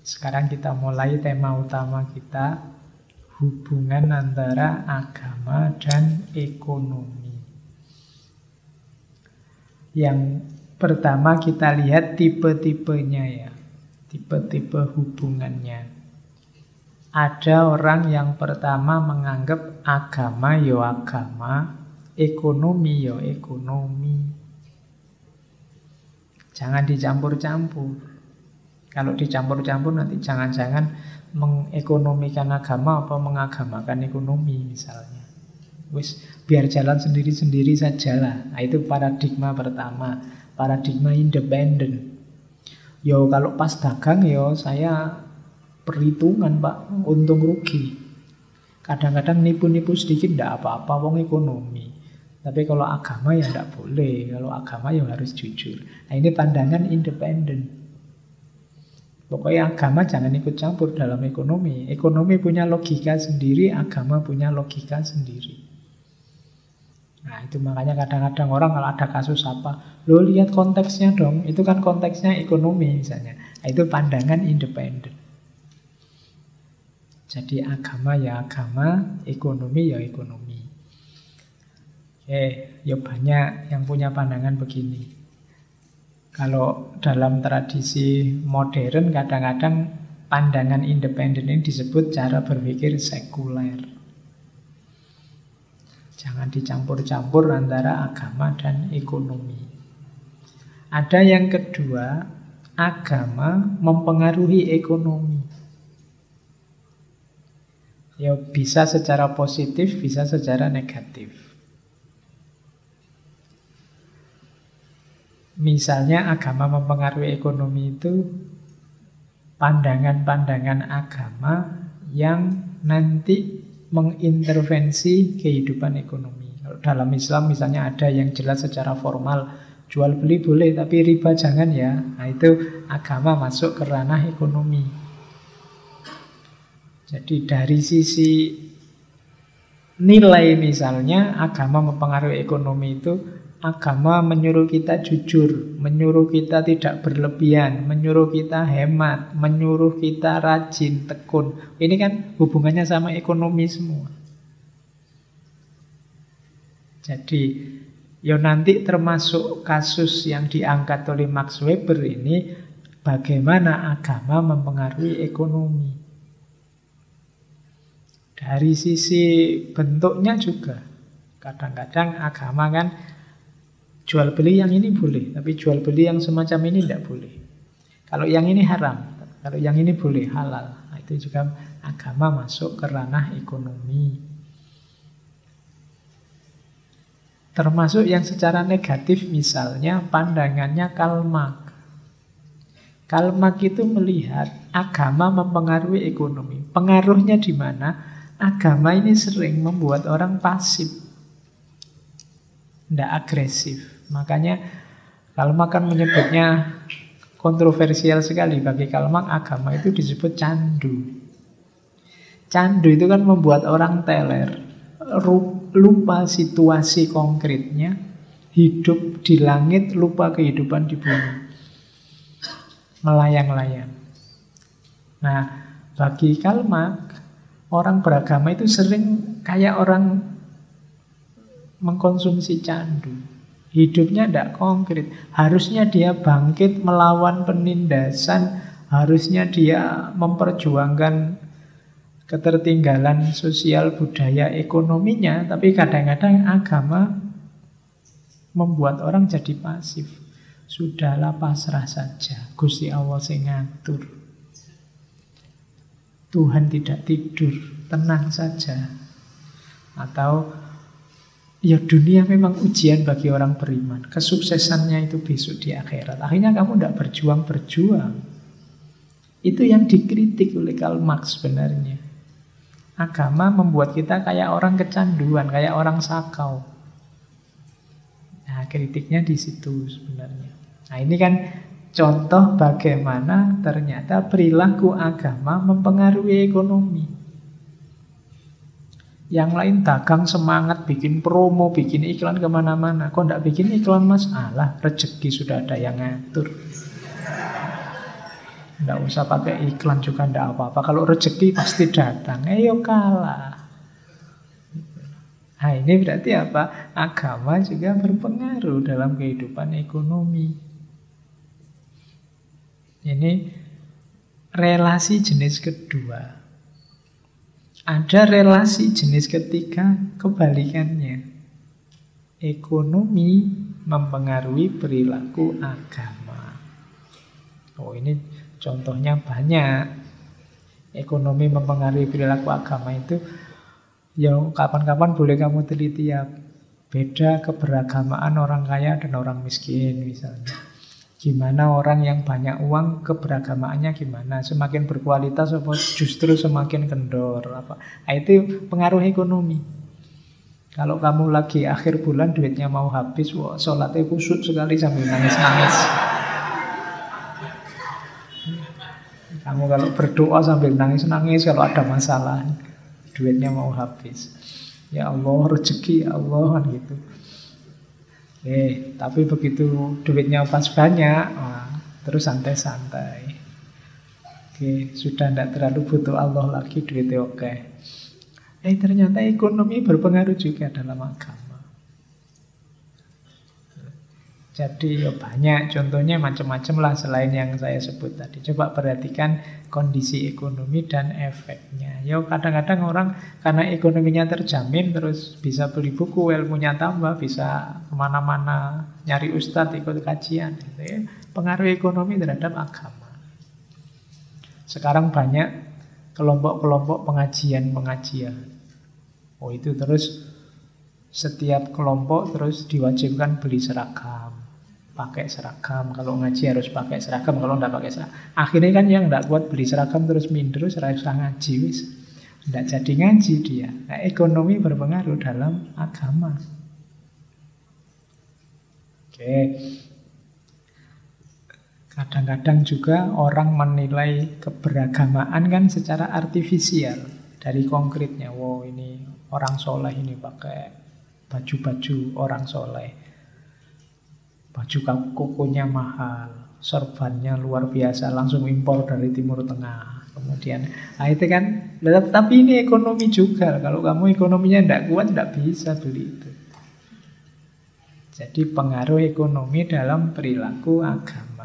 Sekarang kita mulai tema utama kita, hubungan antara agama dan ekonomi. Yang pertama kita lihat tipe-tipenya ya, tipe-tipe hubungannya. Ada orang yang pertama menganggap agama yo agama, ekonomi yo ekonomi. Jangan dicampur-campur. Kalau dicampur-campur nanti jangan-jangan mengekonomikan agama apa mengagamakan ekonomi misalnya. Wis biar jalan sendiri-sendiri sajalah. Nah, itu paradigma pertama, paradigma independen. Yo kalau pas dagang yo saya perhitungan Pak, untung rugi. Kadang-kadang nipu-nipu sedikit ndak apa-apa, wong ekonomi. Tapi kalau agama ya ndak boleh. Kalau agama ya harus jujur. Nah ini pandangan independen. Pokoknya agama jangan ikut campur dalam ekonomi. Ekonomi punya logika sendiri, agama punya logika sendiri. Nah itu makanya kadang-kadang orang kalau ada kasus apa, lo lihat konteksnya dong, itu kan konteksnya ekonomi misalnya. Nah, itu pandangan independen. Jadi agama ya agama, ekonomi ya ekonomi. Ya banyak yang punya pandangan begini. Kalau dalam tradisi modern kadang-kadang pandangan independen ini disebut cara berpikir sekuler. Jangan dicampur-campur antara agama dan ekonomi. Ada yang kedua, agama mempengaruhi ekonomi. Ya bisa secara positif, bisa secara negatif. Misalnya agama mempengaruhi ekonomi itu pandangan-pandangan agama yang nanti mengintervensi kehidupan ekonomi. Dalam Islam misalnya ada yang jelas secara formal, jual beli boleh tapi riba jangan ya. Nah itu agama masuk ke ranah ekonomi. Jadi dari sisi nilai misalnya agama mempengaruhi ekonomi itu, agama menyuruh kita jujur, menyuruh kita tidak berlebihan, menyuruh kita hemat, menyuruh kita rajin, tekun. Ini kan hubungannya sama ekonomi semua. Jadi, ya nanti termasuk kasus yang diangkat oleh Max Weber ini, bagaimana agama mempengaruhi ekonomi. Dari sisi bentuknya juga, kadang-kadang agama kan jual beli yang ini boleh, tapi jual beli yang semacam ini tidak boleh. Kalau yang ini haram, kalau yang ini boleh, halal. Nah, itu juga agama masuk ke ranah ekonomi. Termasuk yang secara negatif misalnya pandangannya Karl Marx. Karl Marx itu melihat agama mempengaruhi ekonomi. Pengaruhnya di mana? Agama ini sering membuat orang pasif, tidak agresif. Makanya Karl Marx kan menyebutnya kontroversial sekali. Bagi Karl Marx agama itu disebut candu. Candu itu kan membuat orang teler, lupa situasi konkretnya, hidup di langit, lupa kehidupan di bumi, melayang-layang. Nah, bagi Karl Marx, orang beragama itu sering kayak orang mengkonsumsi candu. Hidupnya tidak konkret. Harusnya dia bangkit melawan penindasan. Harusnya dia memperjuangkan ketertinggalan sosial, budaya, ekonominya. Tapi kadang-kadang agama membuat orang jadi pasif. Sudahlah pasrah saja. Gusti Allah sing ngatur. Tuhan tidak tidur. Tenang saja. Atau ya dunia memang ujian bagi orang beriman. Kesuksesannya itu besok di akhirat. Akhirnya kamu tidak berjuang-berjuang. Itu yang dikritik oleh Karl Marx sebenarnya. Agama membuat kita kayak orang kecanduan, kayak orang sakau. Nah, kritiknya di situ sebenarnya. Nah, ini kan contoh bagaimana ternyata perilaku agama mempengaruhi ekonomi. Yang lain dagang semangat, bikin promo, bikin iklan kemana-mana. Kok enggak bikin iklan mas? Alah, rezeki sudah ada yang ngatur. Nggak usah pakai iklan juga nggak apa-apa. Kalau rezeki pasti datang. Ayo kalah. Nah ini berarti apa? Agama juga berpengaruh dalam kehidupan ekonomi. Ini relasi jenis kedua. Ada relasi jenis ketiga kebalikannya. Ekonomi mempengaruhi perilaku agama. Oh ini contohnya banyak. Ekonomi mempengaruhi perilaku agama itu ya kapan-kapan boleh kamu teliti ya. Beda keberagamaan orang kaya dan orang miskin misalnya. Gimana orang yang banyak uang keberagamaannya gimana? Semakin berkualitas apa justru semakin kendor apa? Nah, itu pengaruh ekonomi. Kalau kamu lagi akhir bulan duitnya mau habis, wah, sholatnya kusut sekali sambil nangis-nangis. Kamu kalau berdoa sambil nangis-nangis kalau ada masalah, duitnya mau habis. Ya Allah, rezeki ya Allah kan gitu. Tapi begitu duitnya pas banyak, terus santai-santai. Sudah tidak terlalu butuh Allah lagi, duitnya oke. Ternyata ekonomi berpengaruh juga dalam agama. Jadi ya banyak, contohnya macam-macam lah selain yang saya sebut tadi. Coba perhatikan kondisi ekonomi dan efeknya. Ya kadang-kadang orang karena ekonominya terjamin terus bisa beli buku, ilmunya tambah, bisa kemana-mana nyari ustadz, ikut kajian. Gitu ya. Pengaruh ekonomi terhadap agama. Sekarang banyak kelompok-kelompok pengajian. Oh itu terus setiap kelompok terus diwajibkan beli seragam. Pakai seragam, kalau ngaji harus pakai seragam, kalau enggak pakai seragam. Akhirnya kan yang enggak kuat beli seragam terus minder, seragam ngaji, wis. Enggak jadi ngaji dia. Nah, ekonomi berpengaruh dalam agama. Kadang-kadang juga orang menilai keberagamaan kan secara artifisial. Dari konkretnya, wow ini orang soleh ini pakai baju-baju orang soleh. Baju kokonya mahal, sorbannya luar biasa, langsung impor dari Timur Tengah. Kemudian, itu kan, tapi ini ekonomi juga. Kalau kamu ekonominya tidak kuat, tidak bisa beli itu. Jadi pengaruh ekonomi dalam perilaku agama.